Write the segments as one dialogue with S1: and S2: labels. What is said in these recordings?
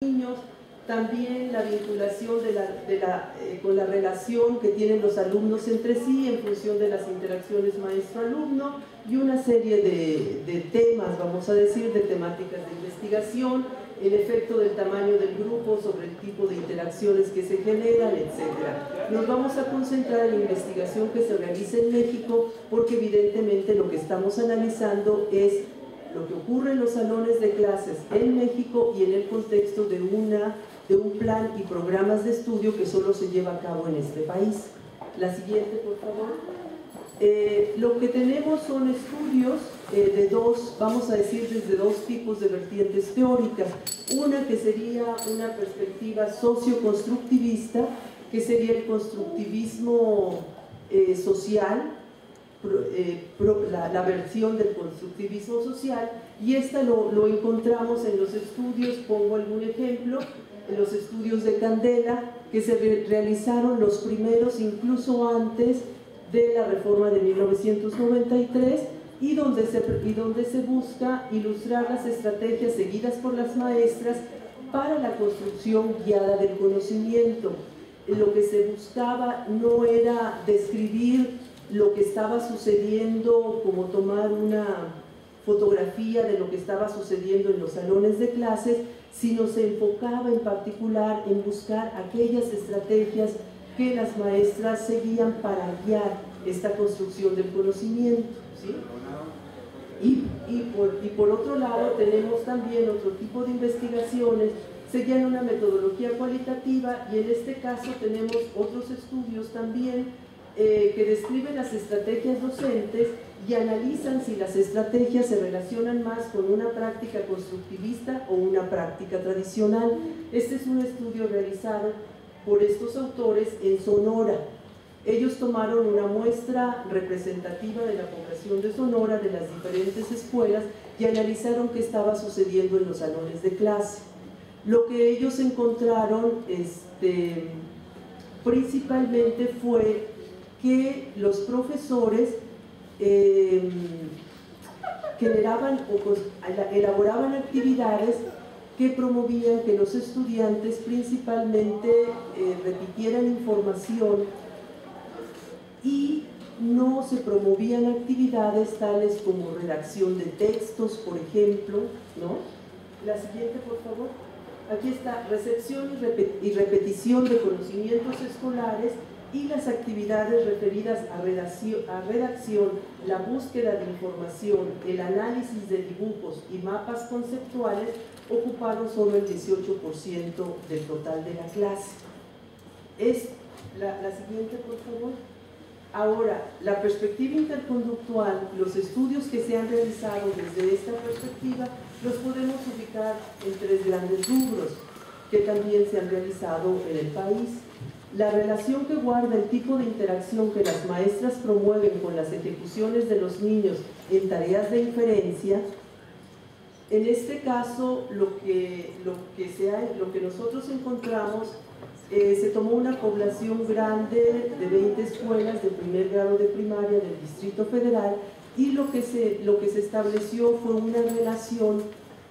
S1: niños, también la vinculación con la relación que tienen los alumnos entre sí en función de las interacciones maestro-alumno y una serie de temas, vamos a decir, de temáticas de investigación, el efecto del tamaño del grupo sobre el tipo de interacciones que se generan, etc. Nos vamos a concentrar en la investigación que se realiza en México porque evidentemente lo que estamos analizando es lo que ocurre en los salones de clases en México y en el contexto de un plan y programas de estudio que solo se lleva a cabo en este país. La siguiente, por favor. Lo que tenemos son estudios de dos, vamos a decir, desde dos tipos de vertientes teóricas. Una que sería una perspectiva socioconstructivista, que sería el constructivismo social, la versión del constructivismo social, y esta lo encontramos en los estudios, pongo algún ejemplo, en los estudios de Candela, que se realizaron los primeros incluso antes de la reforma de 1993 y donde se busca ilustrar las estrategias seguidas por las maestras para la construcción guiada del conocimiento. Lo que se buscaba no era describir lo que estaba sucediendo, como tomar una fotografía de lo que estaba sucediendo en los salones de clases, sino se enfocaba en particular en buscar aquellas estrategias que las maestras seguían para guiar esta construcción del conocimiento, ¿sí? Y por otro lado tenemos también otro tipo de investigaciones, seguían una metodología cualitativa, y en este caso tenemos otros estudios también que describen las estrategias docentes y analizan si las estrategias se relacionan más con una práctica constructivista o una práctica tradicional. Este es un estudio realizado por estos autores en Sonora. Ellos tomaron una muestra representativa de la población de Sonora, de las diferentes escuelas, y analizaron qué estaba sucediendo en los salones de clase. Lo que ellos encontraron principalmente fue que los profesores elaboraban actividades que promovían que los estudiantes principalmente repitieran información, y no se promovían actividades tales como redacción de textos, por ejemplo, ¿no? La siguiente, por favor. Aquí está, recepción y repetición de conocimientos escolares, y las actividades referidas a redacción, la búsqueda de información, el análisis de dibujos y mapas conceptuales ocuparon solo el 18% del total de la clase. La siguiente, por favor. Ahora, la perspectiva interconductual, los estudios que se han realizado desde esta perspectiva, los podemos ubicar en tres grandes rubros que también se han realizado en el país. La relación que guarda el tipo de interacción que las maestras promueven con las ejecuciones de los niños en tareas de inferencia. En este caso, lo que nosotros encontramos, se tomó una población grande de 20 escuelas de primer grado de primaria del Distrito Federal, y lo que se estableció fue una relación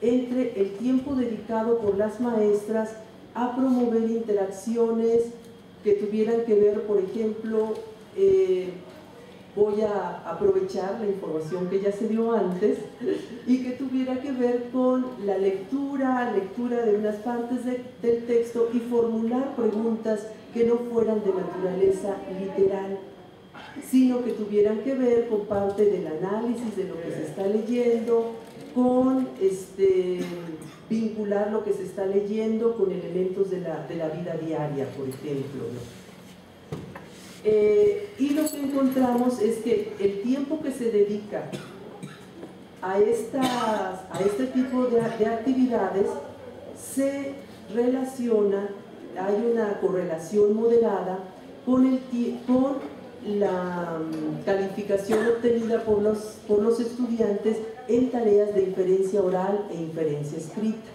S1: entre el tiempo dedicado por las maestras a promover interacciones que tuvieran que ver, por ejemplo, voy a aprovechar la información que ya se dio antes, y que tuviera que ver con la lectura de unas partes del texto y formular preguntas que no fueran de naturaleza literal, sino que tuvieran que ver con parte del análisis de lo que se está leyendo, con vincular lo que se está leyendo con elementos de la vida diaria, por ejemplo, ¿no? Y lo que encontramos es que el tiempo que se dedica a este tipo de actividades se relaciona, hay una correlación moderada con la calificación obtenida por los estudiantes en tareas de inferencia oral e inferencia escrita.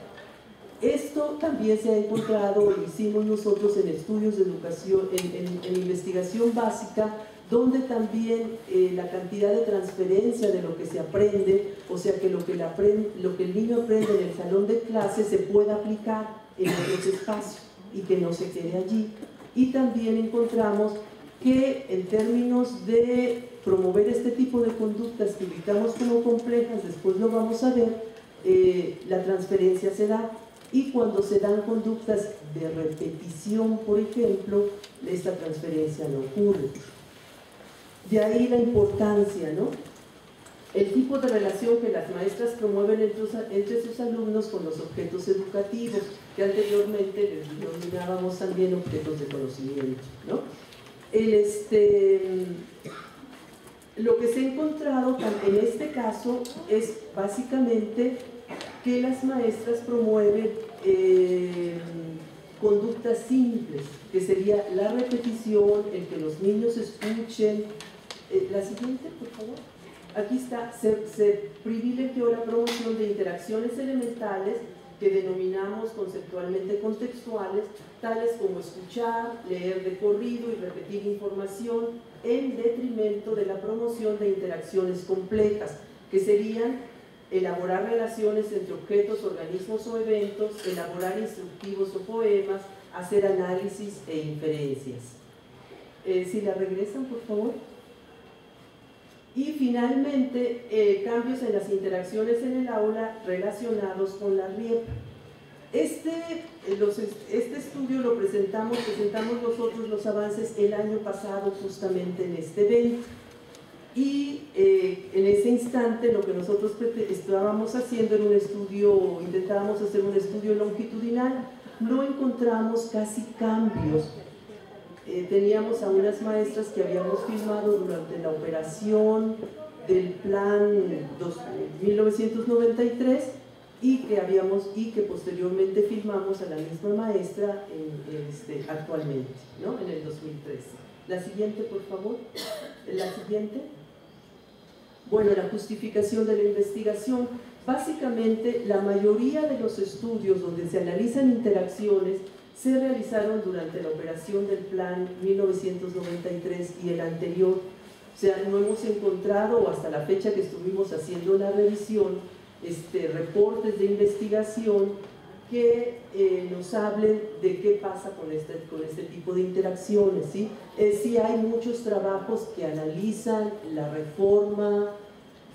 S1: Esto también se ha encontrado, lo hicimos nosotros en estudios de educación, en investigación básica, donde también la cantidad de transferencia de lo que se aprende, o sea que lo que el niño aprende en el salón de clase se pueda aplicar en otros espacios y que no se quede allí. Y también encontramos que en términos de promover este tipo de conductas que ubicamos como complejas, después lo vamos a ver, la transferencia se da. Y cuando se dan conductas de repetición, por ejemplo, esta transferencia no ocurre. De ahí la importancia, ¿no? El tipo de relación que las maestras promueven entre sus alumnos con los objetos educativos, que anteriormente les denominábamos también objetos de conocimiento, ¿no? Lo que se ha encontrado en este caso es básicamente que las maestras promueven conductas simples, que sería la repetición, el que los niños escuchen. La siguiente, por favor. Aquí está, se privilegió la promoción de interacciones elementales que denominamos conceptualmente contextuales, tales como escuchar, leer de corrido y repetir información, en detrimento de la promoción de interacciones complejas, que serían elaborar relaciones entre objetos, organismos o eventos, elaborar instructivos o poemas, hacer análisis e inferencias. Si la regresan, por favor. Y finalmente, cambios en las interacciones en el aula relacionados con la RIEP. Este estudio lo presentamos nosotros los avances el año pasado justamente en este evento. Y en ese instante lo que nosotros estábamos haciendo era un estudio, intentábamos hacer un estudio longitudinal, no encontramos casi cambios. Teníamos a unas maestras que habíamos filmado durante la operación del plan 1993 y que posteriormente filmamos a la misma maestra actualmente, ¿no? En el 2013. La siguiente, por favor. La siguiente. Bueno, la justificación de la investigación. Básicamente, la mayoría de los estudios donde se analizan interacciones se realizaron durante la operación del plan 1993 y el anterior. O sea, no hemos encontrado, hasta la fecha que estuvimos haciendo la revisión, reportes de investigación que nos hablen de qué pasa con este tipo de interacciones, ¿sí? Sí hay muchos trabajos que analizan la reforma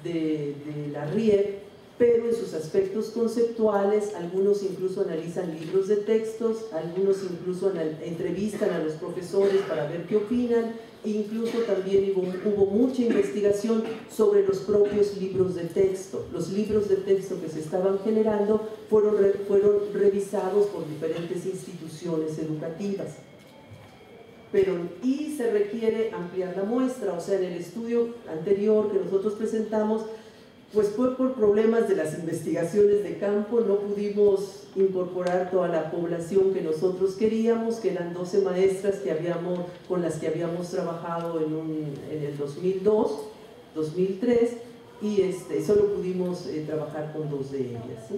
S1: de la RIEP, pero en sus aspectos conceptuales, algunos incluso analizan libros de textos, algunos incluso entrevistan a los profesores para ver qué opinan, incluso también hubo mucha investigación sobre los propios libros de texto. Los libros de texto que se estaban generando fueron revisados por diferentes instituciones educativas. Y se requiere ampliar la muestra, o sea, en el estudio anterior que nosotros presentamos, pues fue por problemas de las investigaciones de campo, no pudimos incorporar toda la población que nosotros queríamos, que eran 12 maestras con las que habíamos trabajado en el 2002, 2003, y solo pudimos trabajar con 2 de ellas, ¿sí?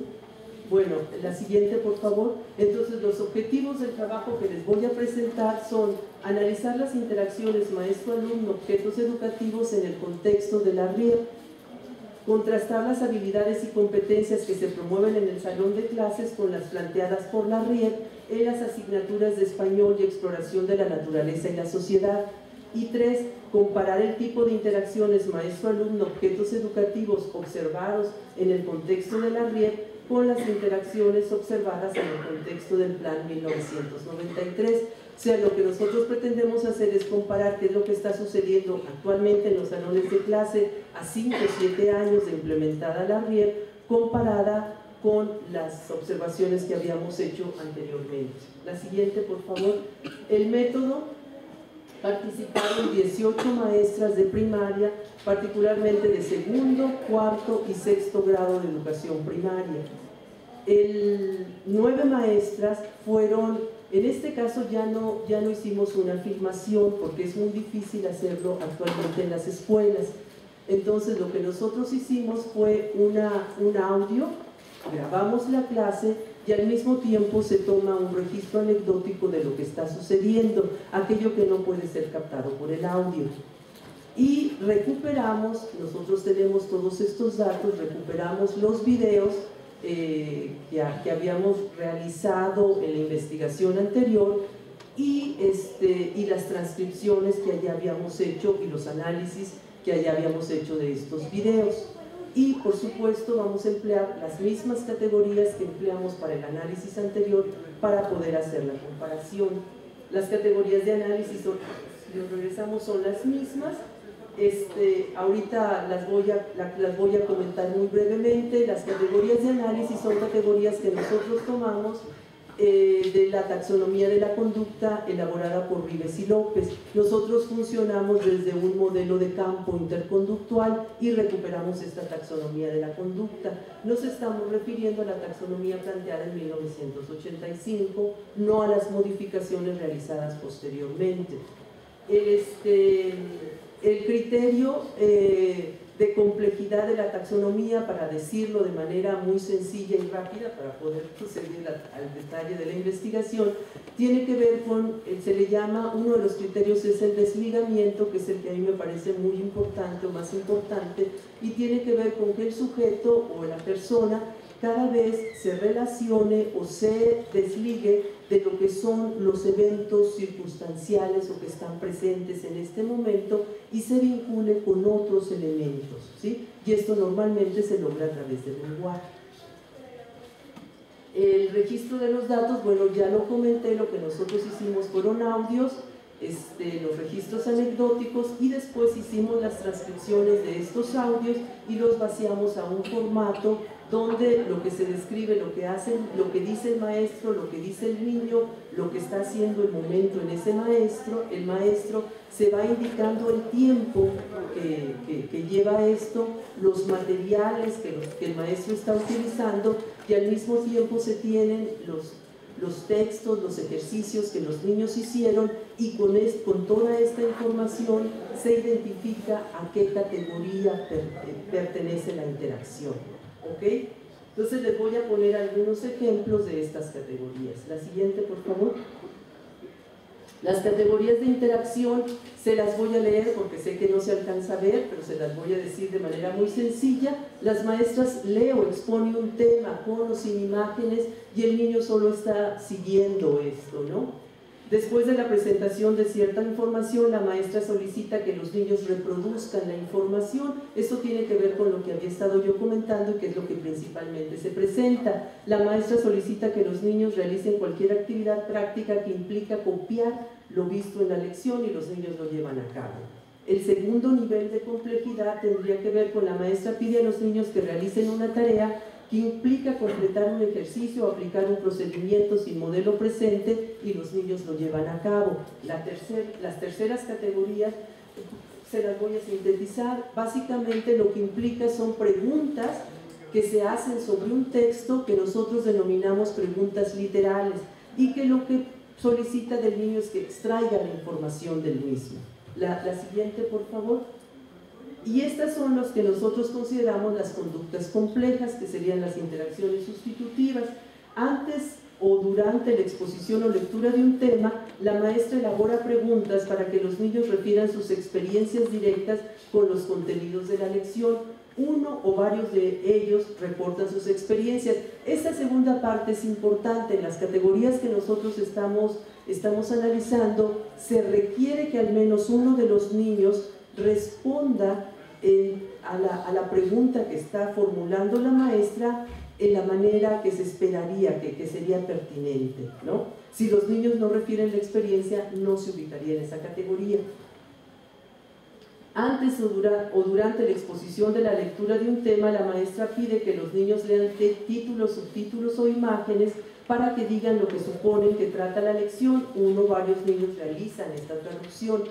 S1: Bueno, la siguiente, por favor. Entonces, los objetivos del trabajo que les voy a presentar son analizar las interacciones maestro-alumno, objetos educativos en el contexto de la RIEP, contrastar las habilidades y competencias que se promueven en el salón de clases con las planteadas por la RIEP en las asignaturas de español y exploración de la naturaleza y la sociedad. Y 3, comparar el tipo de interacciones maestro-alumno, objetos educativos observados en el contexto de la RIEP con las interacciones observadas en el contexto del plan 1993. O sea, lo que nosotros pretendemos hacer es comparar qué es lo que está sucediendo actualmente en los salones de clase a 5 o 7 años de implementada la RIEP, comparada con las observaciones que habíamos hecho anteriormente. La siguiente, por favor. El método: participaron 18 maestras de primaria, particularmente de segundo, cuarto y sexto grado de educación primaria. 9 maestras fueron, en este caso ya no hicimos una filmación porque es muy difícil hacerlo actualmente en las escuelas. Entonces lo que nosotros hicimos fue un audio, grabamos la clase y al mismo tiempo se toma un registro anecdótico de lo que está sucediendo, aquello que no puede ser captado por el audio. Y recuperamos, nosotros tenemos todos estos datos, recuperamos los videos que habíamos realizado en la investigación anterior y las transcripciones que allá habíamos hecho y los análisis que allá habíamos hecho de estos videos. Y por supuesto vamos a emplear las mismas categorías que empleamos para el análisis anterior para poder hacer la comparación. Las categorías de análisis, si nos regresamos, son las mismas. Ahorita las voy a comentar muy brevemente. Las categorías de análisis son categorías que nosotros tomamos de la taxonomía de la conducta elaborada por Rives y López. Nosotros funcionamos desde un modelo de campo interconductual y recuperamos esta taxonomía de la conducta. Nos estamos refiriendo a la taxonomía planteada en 1985, no a las modificaciones realizadas posteriormente. El criterio de complejidad de la taxonomía, para decirlo de manera muy sencilla y rápida para poder proceder al detalle de la investigación, tiene que ver con, se le llama, uno de los criterios es el desligamiento, que es el que a mí me parece muy importante o más importante, y tiene que ver con que el sujeto o la persona cada vez se relacione o se desligue de lo que son los eventos circunstanciales o que están presentes en este momento y se vincule con otros elementos, ¿sí? Y esto normalmente se logra a través del lenguaje. El registro de los datos, bueno, ya lo comenté, lo que nosotros hicimos fueron audios, los registros anecdóticos, y después hicimos las transcripciones de estos audios y los vaciamos a un formato donde lo que se describe, lo que hacen, lo que dice el maestro, lo que dice el niño, lo que está haciendo el momento en ese maestro, el maestro se va indicando el tiempo que lleva esto, los materiales que el maestro está utilizando, y al mismo tiempo se tienen los textos, los ejercicios que los niños hicieron, y con toda esta información se identifica a qué categoría pertenece la interacción. ¿Ok? Entonces les voy a poner algunos ejemplos de estas categorías. La siguiente, por favor. Las categorías de interacción se las voy a leer porque sé que no se alcanza a ver, pero se las voy a decir de manera muy sencilla. Las maestras leen o exponen un tema con o sin imágenes y el niño solo está siguiendo esto, ¿no? Después de la presentación de cierta información, la maestra solicita que los niños reproduzcan la información. Esto tiene que ver con lo que había estado yo comentando y que es lo que principalmente se presenta. La maestra solicita que los niños realicen cualquier actividad práctica que implica copiar lo visto en la lección y los niños lo llevan a cabo. El segundo nivel de complejidad tendría que ver con la maestra pide a los niños que realicen una tarea que implica completar un ejercicio o aplicar un procedimiento sin modelo presente y los niños lo llevan a cabo. Las terceras categorías se las voy a sintetizar. Básicamente lo que implica son preguntas que se hacen sobre un texto que nosotros denominamos preguntas literales y que lo que solicita del niño es que extraiga la información del mismo. La siguiente, por favor. Y estas son las que nosotros consideramos las conductas complejas, que serían las interacciones sustitutivas. Antes o durante la exposición o lectura de un tema, la maestra elabora preguntas para que los niños refieran sus experiencias directas con los contenidos de la lección. Uno o varios de ellos reportan sus experiencias. Esta segunda parte es importante. En las categorías que nosotros estamos analizando, se requiere que al menos uno de los niños responda a la pregunta que está formulando la maestra en la manera que se esperaría, que sería pertinente, ¿no? Si los niños no refieren la experiencia, no se ubicaría en esa categoría. Antes o durante la exposición de la lectura de un tema, la maestra pide que los niños lean títulos, subtítulos o imágenes para que digan lo que suponen que trata la lección. Uno o varios niños realizan esta traducción.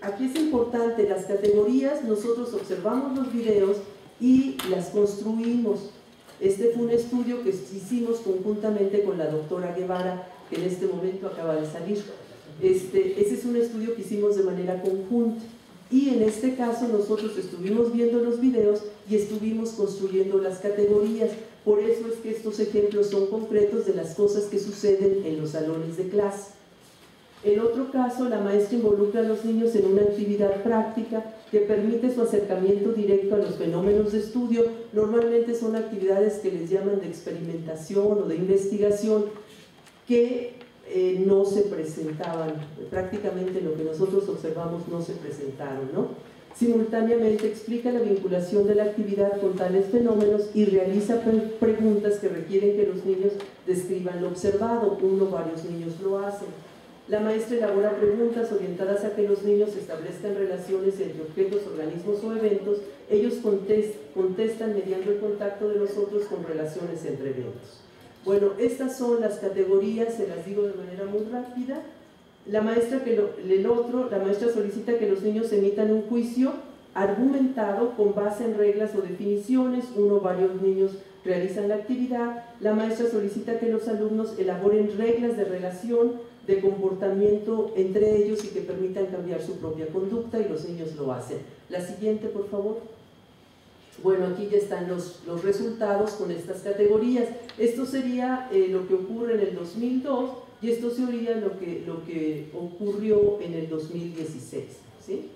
S1: Aquí es importante, las categorías, nosotros observamos los videos y las construimos. Este fue un estudio que hicimos conjuntamente con la doctora Guevara, que en este momento acaba de salir. Ese es un estudio que hicimos de manera conjunta y en este caso nosotros estuvimos viendo los videos y estuvimos construyendo las categorías. Por eso es que estos ejemplos son concretos de las cosas que suceden en los salones de clase. En otro caso, la maestra involucra a los niños en una actividad práctica que permite su acercamiento directo a los fenómenos de estudio. Normalmente son actividades que les llaman de experimentación o de investigación que no se presentaban, prácticamente lo que nosotros observamos no se presentaron, ¿no? Simultáneamente explica la vinculación de la actividad con tales fenómenos y realiza preguntas que requieren que los niños describan lo observado. Uno o varios niños lo hacen. La maestra elabora preguntas orientadas a que los niños establezcan relaciones entre objetos, organismos o eventos. Ellos contestan mediante el contacto de los otros con relaciones entre eventos. Bueno, estas son las categorías, se las digo de manera muy rápida. La maestra solicita que los niños emitan un juicio argumentado con base en reglas o definiciones. Uno o varios niños realizan la actividad. La maestra solicita que los alumnos elaboren reglas de relación, de comportamiento entre ellos y que permitan cambiar su propia conducta, y los niños lo hacen. La siguiente, por favor. Bueno, aquí ya están los resultados con estas categorías. Esto sería lo que ocurre en el 2002 y esto sería lo que ocurrió en el 2016, ¿sí?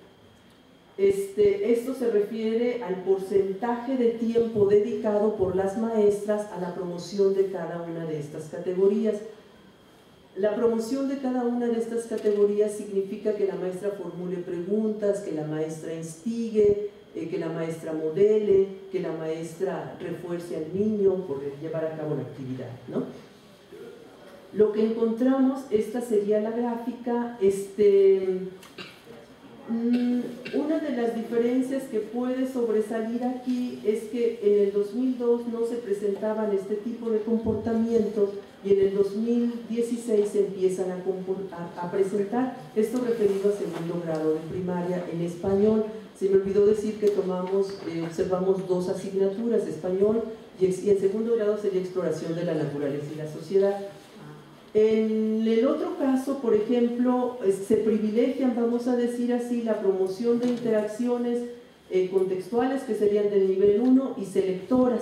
S1: Esto se refiere al porcentaje de tiempo dedicado por las maestras a la promoción de cada una de estas categorías. La promoción de cada una de estas categorías significa que la maestra formule preguntas, que la maestra instigue, que la maestra modele, que la maestra refuerce al niño por llevar a cabo la actividad, ¿no? Lo que encontramos, esta sería la gráfica. Una de las diferencias que puede sobresalir aquí es que en el 2002 no se presentaban este tipo de comportamientos y en el 2016 se empiezan a presentar. Esto referido a segundo grado de primaria en español. Se me olvidó decir que observamos dos asignaturas, español y en segundo grado sería exploración de la naturaleza y la sociedad. En el otro caso, por ejemplo, se privilegian, vamos a decir así, la promoción de interacciones contextuales, que serían del nivel 1, y selectoras.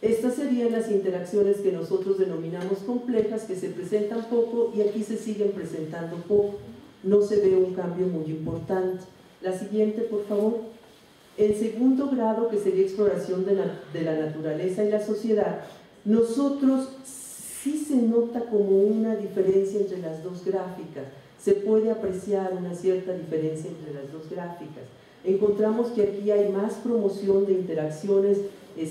S1: Estas serían las interacciones que nosotros denominamos complejas, que se presentan poco y aquí se siguen presentando poco. No se ve un cambio muy importante. La siguiente, por favor. En segundo grado, que sería exploración de la naturaleza y la sociedad, nosotros sí se nota como una diferencia entre las dos gráficas. Se puede apreciar una cierta diferencia entre las dos gráficas. Encontramos que aquí hay más promoción de interacciones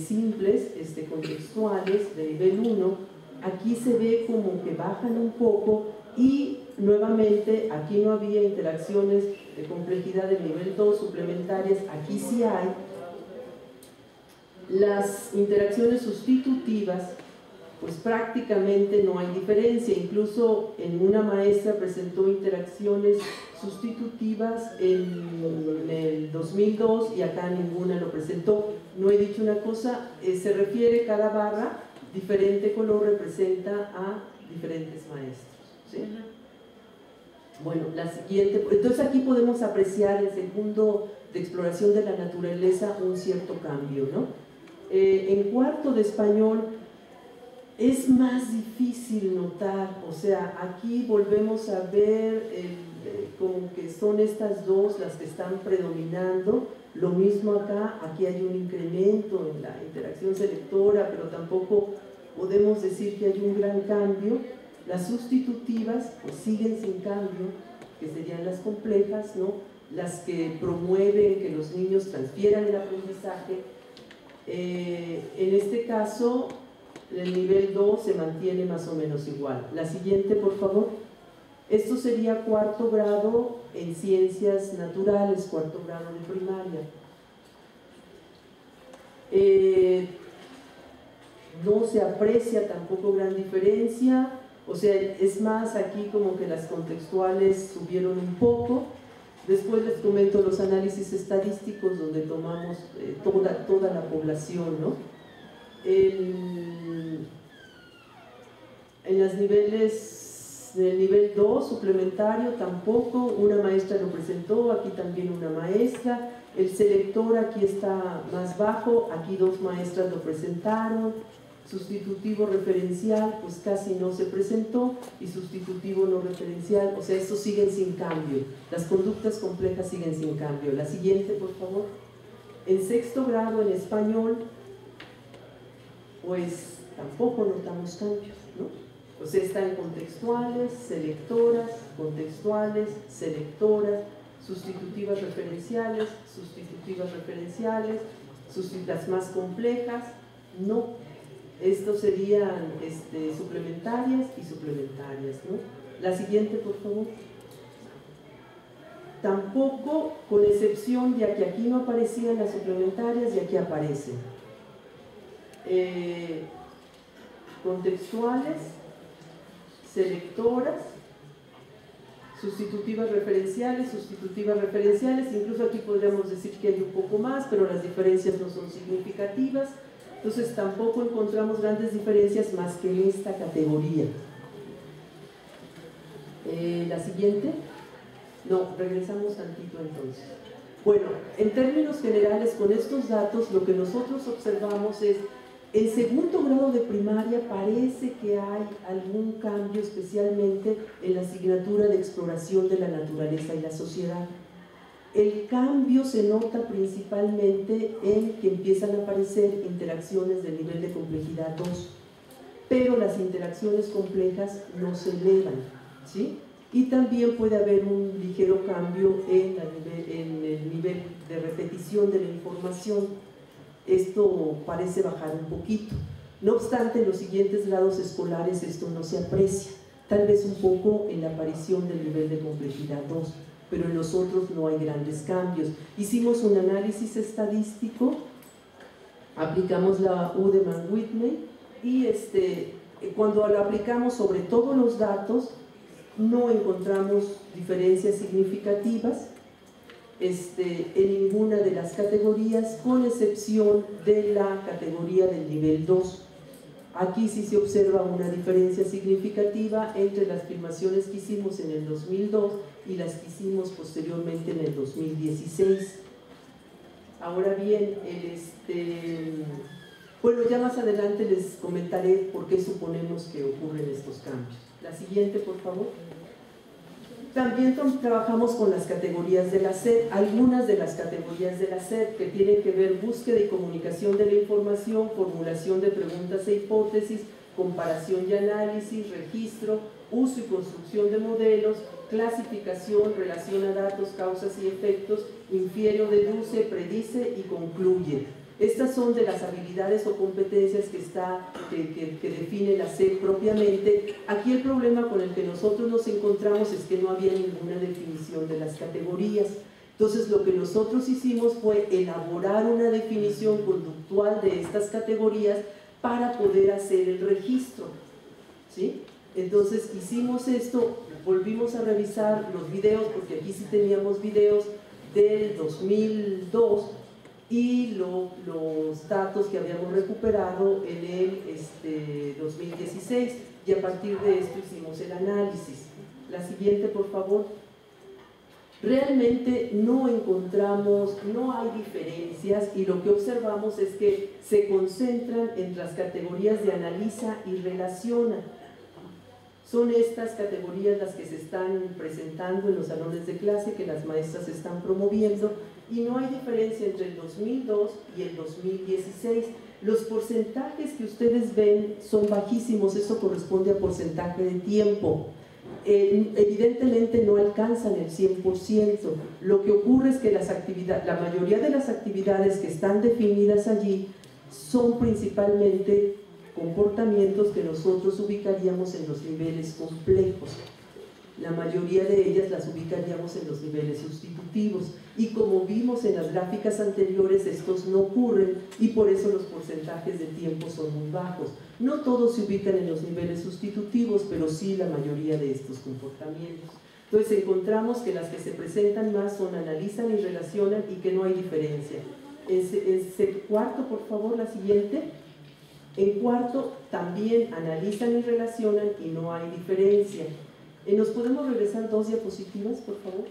S1: simples, contextuales, de nivel 1. Aquí se ve como que bajan un poco y nuevamente aquí no había interacciones de complejidad de nivel 2 suplementarias, aquí sí hay. Las interacciones sustitutivas, pues prácticamente no hay diferencia. Incluso en una maestra presentó interacciones sustitutivas en el 2002 y acá ninguna lo presentó. No he dicho una cosa, se refiere cada barra, diferente color representa a diferentes maestros, ¿sí? Bueno, la siguiente, entonces aquí podemos apreciar en segundo de exploración de la naturaleza un cierto cambio, ¿no? En cuarto de español es más difícil notar, o sea, aquí volvemos a ver como que son estas dos las que están predominando. Lo mismo acá, aquí hay un incremento en la interacción selectora, pero tampoco podemos decir que hay un gran cambio. Las sustitutivas pues siguen sin cambio, que serían las complejas, ¿no? Las que promueven que los niños transfieran el aprendizaje. En este caso, el nivel 2 se mantiene más o menos igual. La siguiente, por favor. Esto sería cuarto grado en ciencias naturales, cuarto grado de primaria. No se aprecia tampoco gran diferencia, o sea, es más aquí como que las contextuales subieron un poco. Después les comento los análisis estadísticos donde tomamos toda la población, ¿no? En los niveles del nivel 2 suplementario tampoco, una maestra lo presentó, aquí también una maestra. El selector aquí está más bajo, aquí dos maestras lo presentaron. Sustitutivo referencial, pues casi no se presentó, y sustitutivo no referencial, o sea, estos siguen sin cambio. Las conductas complejas siguen sin cambio. La siguiente, por favor. En sexto grado en español, pues tampoco notamos cambios, ¿no? O sea, están contextuales, selectoras, contextuales, selectoras, sustitutivas referenciales, las más complejas, no. Estos serían suplementarias y suplementarias, ¿no? La siguiente, por favor. Tampoco, con excepción de que aquí no aparecían las suplementarias y aquí aparecen. Contextuales, selectoras, sustitutivas referenciales, incluso aquí podríamos decir que hay un poco más, pero las diferencias no son significativas, entonces tampoco encontramos grandes diferencias más que en esta categoría. La siguiente. No, regresamos tantito entonces. Bueno, en términos generales, con estos datos, lo que nosotros observamos es, en segundo grado de primaria parece que hay algún cambio, especialmente en la asignatura de exploración de la naturaleza y la sociedad. El cambio se nota principalmente en que empiezan a aparecer interacciones del nivel de complejidad 2, pero las interacciones complejas no se elevan, ¿sí? Y también puede haber un ligero cambio en el nivel de repetición de la información. Esto parece bajar un poquito. No obstante, en los siguientes grados escolares esto no se aprecia, tal vez un poco en la aparición del nivel de complejidad 2, pero en los otros no hay grandes cambios. Hicimos un análisis estadístico, aplicamos la Udemann-Whitney y cuando lo aplicamos sobre todos los datos, no encontramos diferencias significativas en ninguna de las categorías, con excepción de la categoría del nivel 2. Aquí sí se observa una diferencia significativa entre las filmaciones que hicimos en el 2002 y las que hicimos posteriormente en el 2016. Ahora bien, bueno, ya más adelante les comentaré por qué suponemos que ocurren estos cambios. La siguiente, por favor. También trabajamos con las categorías de la SED, algunas de las categorías de la SED que tienen que ver búsqueda y comunicación de la información, formulación de preguntas e hipótesis, comparación y análisis, registro, uso y construcción de modelos, clasificación, relación a datos, causas y efectos, infiere o deduce, predice y concluye. Estas son de las habilidades o competencias que define la SED propiamente. Aquí el problema con el que nosotros nos encontramos es que no había ninguna definición de las categorías. Entonces lo que nosotros hicimos fue elaborar una definición conductual de estas categorías para poder hacer el registro, ¿sí? Entonces hicimos esto, volvimos a revisar los videos, porque aquí sí teníamos videos del 2002, y los datos que habíamos recuperado en el 2016, y a partir de esto hicimos el análisis. La siguiente, por favor. Realmente no encontramos, no hay diferencias, y lo que observamos es que se concentran entre las categorías de analiza y relaciona. Son estas categorías las que se están presentando en los salones de clase, que las maestras están promoviendo, y no hay diferencia entre el 2002 y el 2016. Los porcentajes que ustedes ven son bajísimos, eso corresponde a porcentaje de tiempo. Evidentemente no alcanzan el 100%. Lo que ocurre es que la mayoría de las actividades que están definidas allí son principalmente comportamientos que nosotros ubicaríamos en los niveles complejos. La mayoría de ellas las ubicaríamos en los niveles sustitutivos, y como vimos en las gráficas anteriores, estos no ocurren, y por eso los porcentajes de tiempo son muy bajos. No todos se ubican en los niveles sustitutivos, pero sí la mayoría de estos comportamientos. Entonces encontramos que las que se presentan más son analizan y relacionan, y que no hay diferencia. En cuarto, por favor, la siguiente. En cuarto también analizan y relacionan y no hay diferencia. ¿Nos podemos regresar 2 diapositivas, por favor?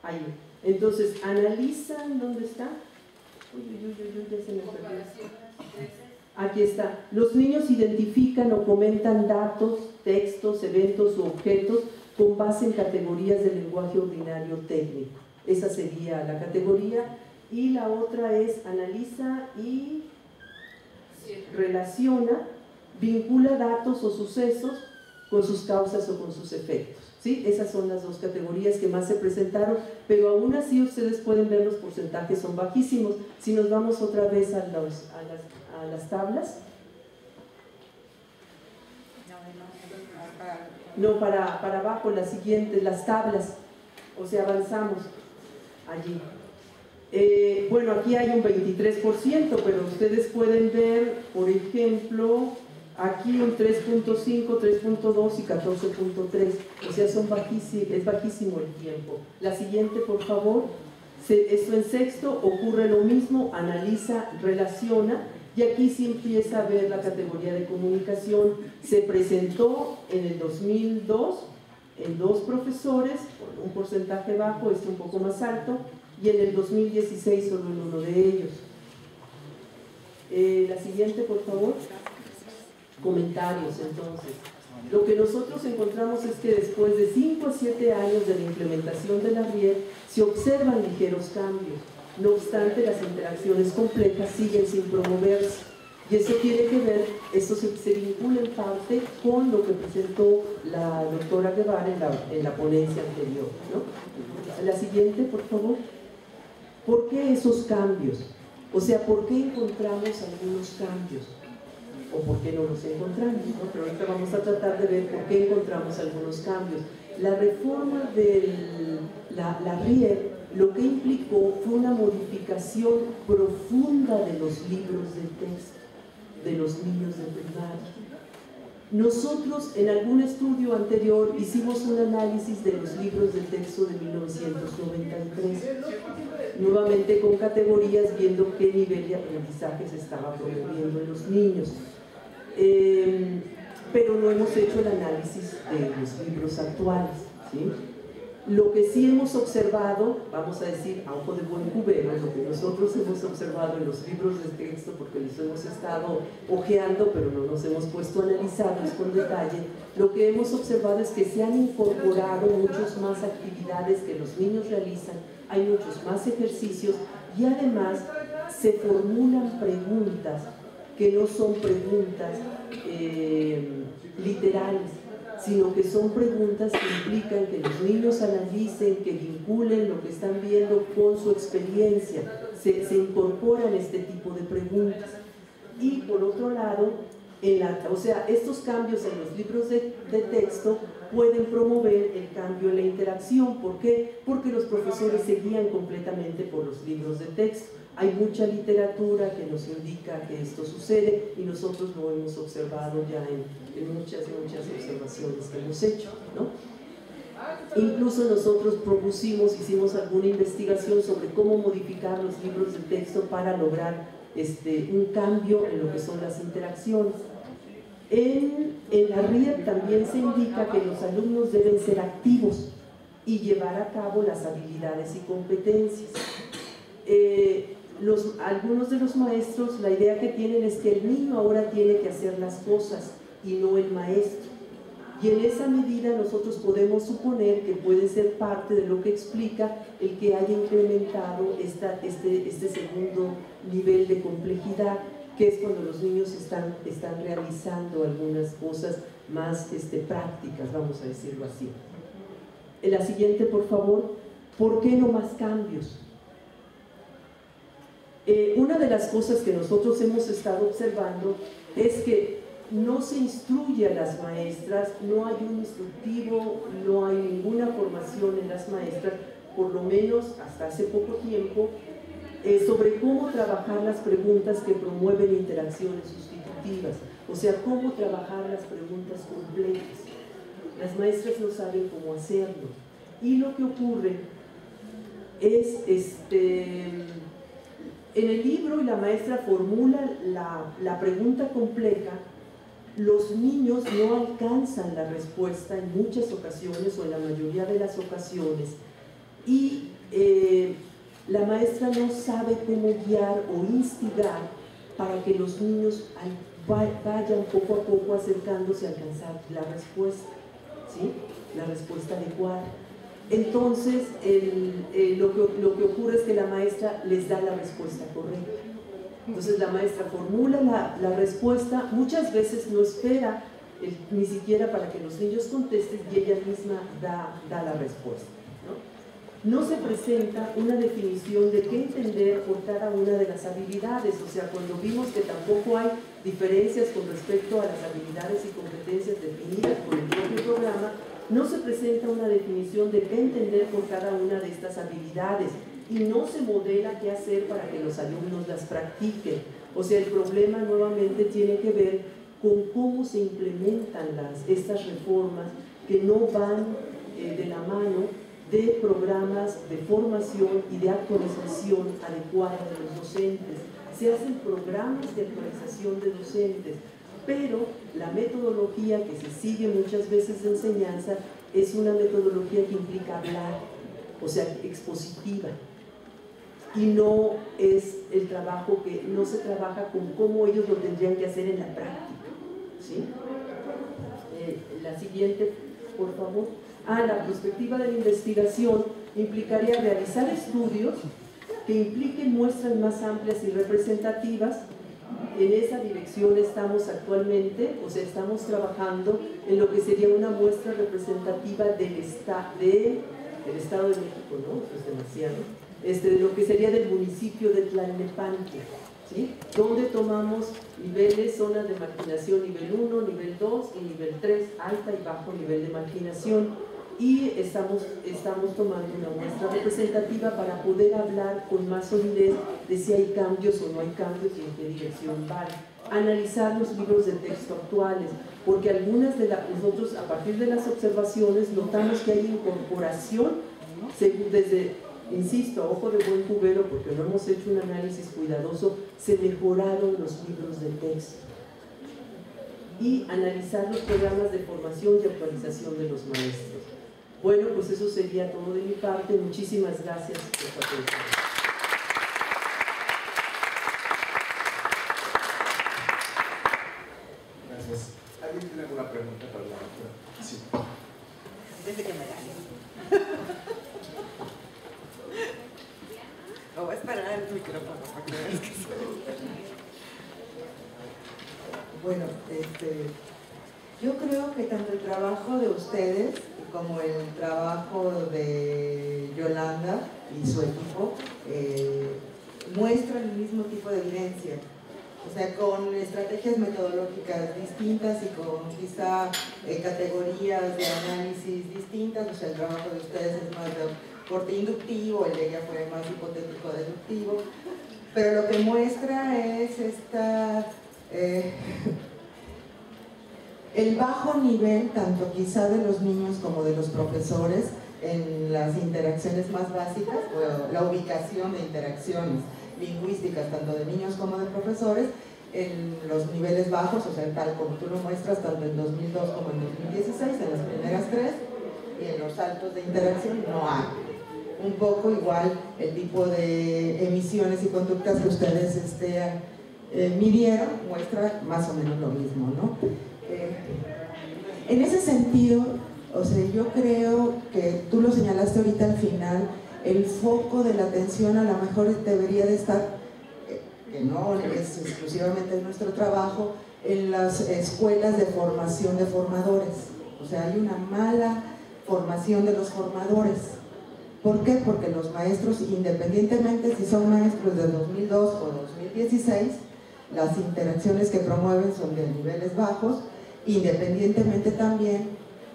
S1: Ahí. Entonces, analizan, ¿dónde está? Uy, ya se me perdió. Aquí está. Los niños identifican o comentan datos, textos, eventos o objetos con base en categorías de lenguaje ordinario técnico. Esa sería la categoría. Y la otra es analiza y relaciona, vincula datos o sucesos con sus causas o con sus efectos. ¿Sí? Esas son las dos categorías que más se presentaron, pero aún así ustedes pueden ver los porcentajes son bajísimos. Si nos vamos otra vez a las tablas. No, para abajo, las siguientes, las tablas. O sea, avanzamos allí. Bueno, aquí hay un 23%, pero ustedes pueden ver, por ejemplo, aquí un 3.5, 3.2 y 14.3. O sea, es bajísimo el tiempo. La siguiente, por favor. Esto en sexto ocurre lo mismo, analiza, relaciona. Y aquí sí empieza a ver la categoría de comunicación. Se presentó en el 2002 en 2 profesores, con un porcentaje bajo, este un poco más alto, y en el 2016 solo en uno de ellos. La siguiente, por favor. Comentarios, entonces. Lo que nosotros encontramos es que después de 5 a 7 años de la implementación de la RIER, se observan ligeros cambios. No obstante, las interacciones complejas siguen sin promoverse. Y eso tiene que ver, esto se vincula en parte con lo que presentó la doctora Guevara en la ponencia anterior, ¿no? La siguiente, por favor. ¿Por qué esos cambios? O sea, ¿por qué encontramos algunos cambios? ¿O por qué no los encontramos? ¿No? Pero ahorita vamos a tratar de ver por qué encontramos algunos cambios. La reforma de la RIER lo que implicó fue una modificación profunda de los libros de texto de los niños de primaria. Nosotros en algún estudio anterior hicimos un análisis de los libros de texto de 1993, nuevamente con categorías viendo qué nivel de aprendizaje se estaba promoviendo en los niños. Pero no hemos hecho el análisis de los libros actuales, ¿sí? Lo que sí hemos observado, vamos a decir a ojo de buen cubero, lo que nosotros hemos observado en los libros de texto, porque los hemos estado hojeando, pero no nos hemos puesto a analizarlos con detalle, lo que hemos observado es que se han incorporado muchas más actividades que los niños realizan, hay muchos más ejercicios y además se formulan preguntas que no son preguntas literales, sino que son preguntas que implican que los niños analicen, que vinculen lo que están viendo con su experiencia, se incorporan este tipo de preguntas. Y por otro lado, o sea, estos cambios en los libros de texto pueden promover el cambio en la interacción. ¿Por qué? Porque los profesores se guían completamente por los libros de texto. Hay mucha literatura que nos indica que esto sucede y nosotros lo hemos observado ya en muchas observaciones que hemos hecho, ¿no? Incluso nosotros hicimos alguna investigación sobre cómo modificar los libros de texto para lograr un cambio en lo que son las interacciones. En la RIER también se indica que los alumnos deben ser activos y llevar a cabo las habilidades y competencias. Algunos de los maestros, la idea que tienen es que el niño ahora tiene que hacer las cosas y no el maestro. Y en esa medida nosotros podemos suponer que puede ser parte de lo que explica el que haya incrementado este segundo nivel de complejidad, que es cuando los niños están realizando algunas cosas más prácticas, vamos a decirlo así. En la siguiente, por favor. ¿Por qué no más cambios? Una de las cosas que nosotros hemos estado observando es que no se instruye a las maestras, no hay un instructivo, no hay ninguna formación en las maestras, por lo menos hasta hace poco tiempo, sobre cómo trabajar las preguntas que promueven interacciones sustitutivas, o sea, cómo trabajar las preguntas complejas. Las maestras no saben cómo hacerlo. Y lo que ocurre es, en el libro y la maestra formula la pregunta compleja, los niños no alcanzan la respuesta en muchas ocasiones o en la mayoría de las ocasiones y la maestra no sabe cómo guiar o instigar para que los niños vayan poco a poco acercándose a alcanzar la respuesta, ¿sí? La respuesta adecuada. Entonces, lo que ocurre es que la maestra les da la respuesta correcta. Entonces la maestra formula la respuesta, muchas veces no espera ni siquiera para que los niños contesten y ella misma da la respuesta, ¿no? No se presenta una definición de qué entender por cada una de las habilidades, o sea, cuando vimos que tampoco hay diferencias con respecto a las habilidades y competencias definidas por el propio programa, no se presenta una definición de qué entender por cada una de estas habilidades y no se modela qué hacer para que los alumnos las practiquen. O sea, el problema nuevamente tiene que ver con cómo se implementan estas reformas que no van de la mano de programas de formación y de actualización adecuada de los docentes. Se hacen programas de actualización de docentes, pero la metodología que se sigue muchas veces de enseñanza es una metodología que implica hablar, o sea, expositiva, y no es el trabajo que no se trabaja con cómo ellos lo tendrían que hacer en la práctica, ¿sí? La siguiente, por favor. La perspectiva de la investigación implicaría realizar estudios que impliquen muestras más amplias y representativas. En esa dirección estamos actualmente, o sea, estamos trabajando en lo que sería una muestra representativa del Estado de México, ¿no? Eso es demasiado. De lo que sería del municipio de Tlalnepantla, ¿sí? Donde tomamos niveles, zonas de marginación nivel 1, nivel 2 y nivel 3, alta y bajo nivel de marginación. Y estamos tomando una muestra representativa para poder hablar con más solidez de si hay cambios o no hay cambios y en qué dirección van. Analizar los libros de texto actuales, porque algunas de nosotros a partir de las observaciones notamos que hay incorporación desde, insisto, a ojo de buen cubero, porque no hemos hecho un análisis cuidadoso, se mejoraron los libros de texto. Y analizar los programas de formación y actualización de los maestros. Bueno, pues eso sería todo de mi parte. Muchísimas gracias por su atención.
S2: Gracias. ¿Alguien tiene alguna pregunta para la doctora? Sí.
S3: Desde que me gane. Me voy a esperar el micrófono para que veas que soy.
S4: Bueno, yo creo que tanto el trabajo de ustedes como el trabajo de Yolanda y su equipo muestran el mismo tipo de evidencia, o sea, con estrategias metodológicas distintas y con quizá categorías de análisis distintas. O sea, el trabajo de ustedes es más de corte inductivo, el de ella fue más hipotético deductivo, pero lo que muestra es el bajo nivel, tanto quizá de los niños como de los profesores, en las interacciones más básicas, o la ubicación de interacciones lingüísticas, tanto de niños como de profesores, en los niveles bajos, o sea, tal como tú lo muestras, tanto en 2002 como en 2016, en las primeras tres, y en los saltos de interacción no hay. Un poco igual el tipo de emisiones y conductas que ustedes midieron muestra más o menos lo mismo, ¿no? En ese sentido, o sea, yo creo que tú lo señalaste ahorita al final, el foco de la atención a lo mejor debería de estar, que no es exclusivamente nuestro trabajo, en las escuelas de formación de formadores. O sea, hay una mala formación de los formadores. ¿Por qué? Porque los maestros, independientemente si son maestros del 2002 o 2016, las interacciones que promueven son de niveles bajos, independientemente también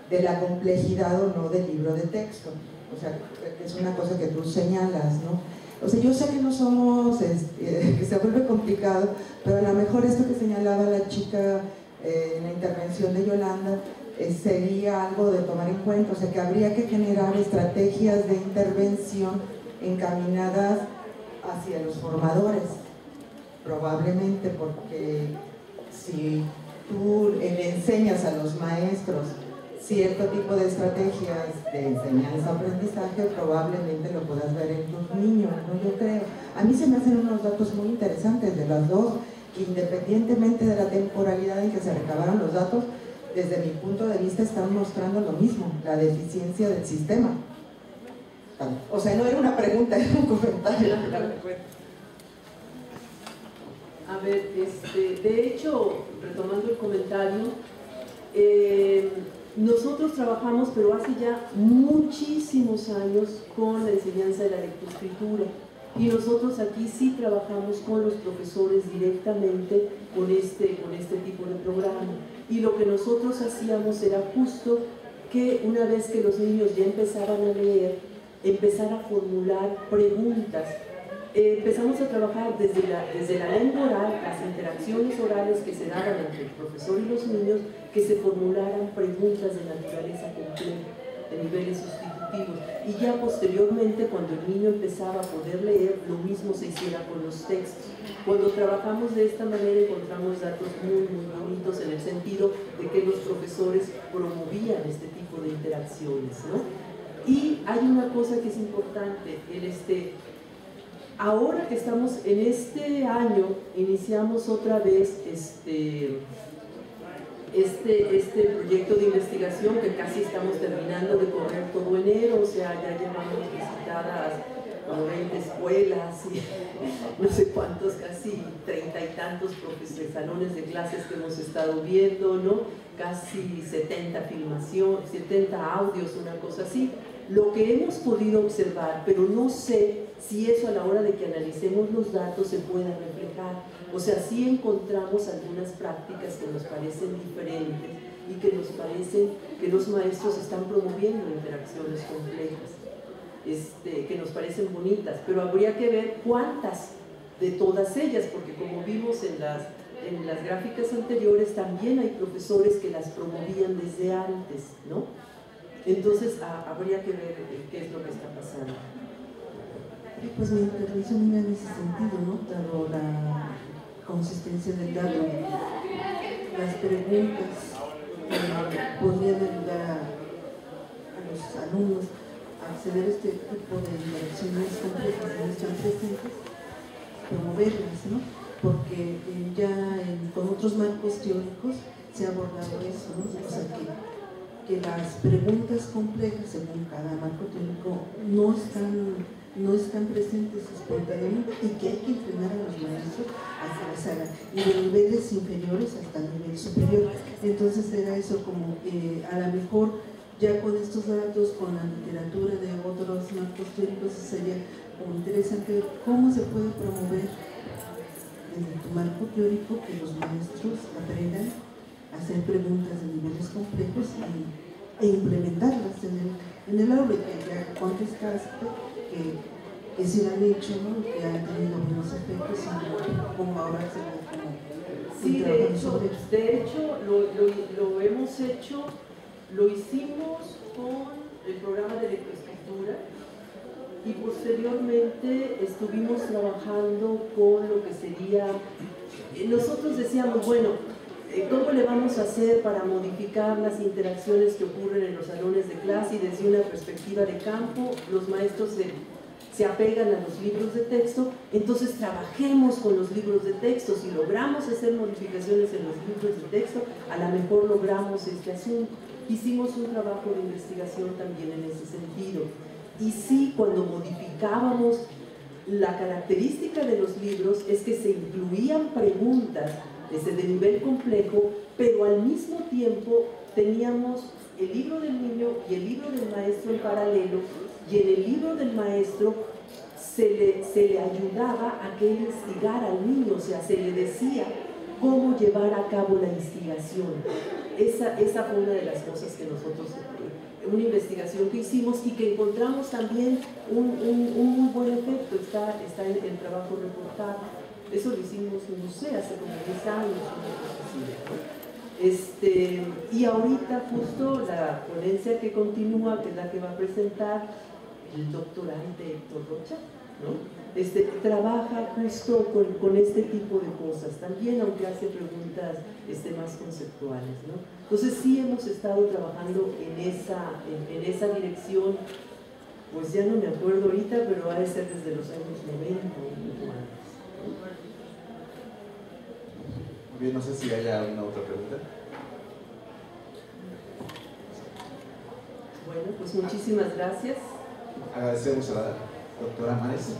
S4: de la complejidad o no del libro de texto. O sea, es una cosa que tú señalas, ¿no? O sea, yo sé que no somos, que se vuelve complicado, pero a lo mejor esto que señalaba la chica en la intervención de Yolanda sería algo de tomar en cuenta. O sea, que habría que generar estrategias de intervención encaminadas hacia los formadores, probablemente, porque si tú le enseñas a los maestros cierto tipo de estrategias de enseñanza-aprendizaje, probablemente lo puedas ver en tus niños, ¿no? Yo creo. A mí se me hacen unos datos muy interesantes de las dos, independientemente de la temporalidad en que se recabaron los datos, desde mi punto de vista están mostrando lo mismo, la deficiencia del sistema. O sea, no era una pregunta, era un comentario.
S1: A ver, de hecho, retomando el comentario, nosotros trabajamos, pero hace ya muchísimos años, con la enseñanza de la lectoescritura, y nosotros aquí sí trabajamos con los profesores directamente con este tipo de programa. Y lo que nosotros hacíamos era justo que una vez que los niños ya empezaban a leer, empezar a formular preguntas. Empezamos a trabajar desde la lengua oral, las interacciones orales que se daban entre el profesor y los niños, que se formularan preguntas de naturaleza compleja, de niveles sustitutivos, y ya posteriormente, cuando el niño empezaba a poder leer, lo mismo se hiciera con los textos. Cuando trabajamos de esta manera encontramos datos muy bonitos, en el sentido de que los profesores promovían este tipo de interacciones, ¿no? Y hay una cosa que es importante, ahora que estamos en este año, iniciamos otra vez este proyecto de investigación, que casi estamos terminando de correr todo enero, o sea, ya llevamos visitadas como 20 escuelas y no sé cuántos, casi 30 y tantos salones de clases que hemos estado viendo, ¿no? Casi 70 filmaciones, 70 audios, una cosa así. Lo que hemos podido observar, pero no sé si eso a la hora de que analicemos los datos se pueda reflejar. O sea, sí encontramos algunas prácticas que nos parecen diferentes y que nos parecen que los maestros están promoviendo interacciones complejas, que nos parecen bonitas, pero habría que ver cuántas de todas ellas, porque como vimos en las gráficas anteriores, también hay profesores que las promovían desde antes, ¿no? Entonces habría que ver qué es lo que está pasando.
S5: Pues mi intervención iba en ese sentido, ¿no? Dado la consistencia del dato, las preguntas podrían ayudar a los alumnos a acceder a este tipo de interacciones complejas que no están presentes, promoverlas, ¿no? Porque ya con otros marcos teóricos se ha abordado eso, ¿no? O sea, que las preguntas complejas según cada marco teórico no están presentes espontáneamente, y que hay que entrenar a los maestros a que las hagan, y de niveles inferiores hasta el nivel superior. Entonces era eso, como a lo mejor ya con estos datos, con la literatura de otros marcos teóricos, sería como interesante ver cómo se puede promover desde tu marco teórico que los maestros aprendan hacer preguntas de niveles complejos e implementarlas en el aula, que ya contestaste que sí lo han hecho, ¿no? Que han tenido buenos efectos, y como ahora se ve como
S1: sí, de hecho lo hemos hecho, lo hicimos con el programa de lectoescritura, y posteriormente estuvimos trabajando con lo que sería, nosotros decíamos, bueno, ¿cómo le vamos a hacer para modificar las interacciones que ocurren en los salones de clase? Y desde una perspectiva de campo, los maestros se apegan a los libros de texto, entonces trabajemos con los libros de texto. Si logramos hacer modificaciones en los libros de texto, a lo mejor logramos este asunto. Hicimos un trabajo de investigación también en ese sentido. Y sí, cuando modificábamos, la característica de los libros es que se incluían preguntas de nivel complejo, pero al mismo tiempo teníamos el libro del niño y el libro del maestro en paralelo, y en el libro del maestro se le ayudaba a que él instigara al niño, o sea, se le decía cómo llevar a cabo la instigación. Esa fue una de las cosas que nosotros, una investigación que hicimos y que encontramos también un muy buen efecto, está en el trabajo reportado. Eso lo hicimos, no sé, hace como 10 años, y ahorita justo la ponencia que continúa, que es la que va a presentar el doctorante Héctor Rocha, ¿no? Trabaja justo con este tipo de cosas también, aunque hace preguntas más conceptuales, ¿no? Entonces sí hemos estado trabajando en esa dirección, pues ya no me acuerdo ahorita, pero ha de ser desde los años 90 o un poco antes.
S2: Bien, no sé si hay alguna otra pregunta.
S1: Bueno, pues muchísimas gracias.
S2: Agradecemos a la doctora Mares.